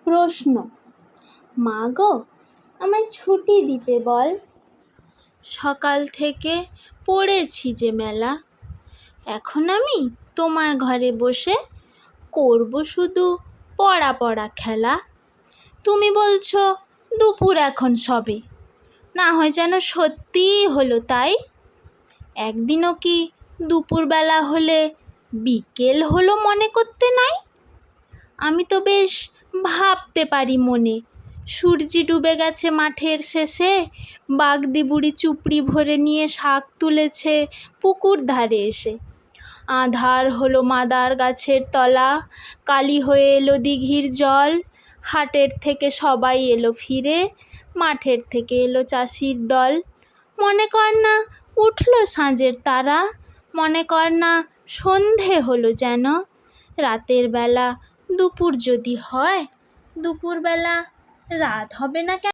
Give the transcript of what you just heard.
প্রশ্ন: মা গো, আমায় ছুটি দিতে বল। সকাল থেকে পড়েছি যে মেলা, এখন আমি তোমার ঘরে বসে করব শুধু পড়া পড়া খেলা। তুমি বলছো দুপুর এখন সবে, না হয় যেন সত্যিই হলো তাই। একদিনও কি দুপুরবেলা হলে বিকেল হলো মনে করতে নাই? আমি তো বেশ ভাবতে পারি মনে, সূর্যি ডুবে গেছে মাঠের শেষে, বাগদি বুড়ি চুপড়ি ভরে নিয়ে শাক তুলেছে পুকুর ধারে এসে। আঁধার হলো মাদার গাছের তলা, কালি হয়ে এলো দিঘির জল। হাটের থেকে সবাই এলো ফিরে, মাঠের থেকে এলো চাষির দল। মনে কর না উঠল সাঁঝের তারা, মনে কর না সন্ধে হলো যেন। রাতের বেলা দুপুর যদি হয়, দুপুরবেলা রাত হবে না কেন?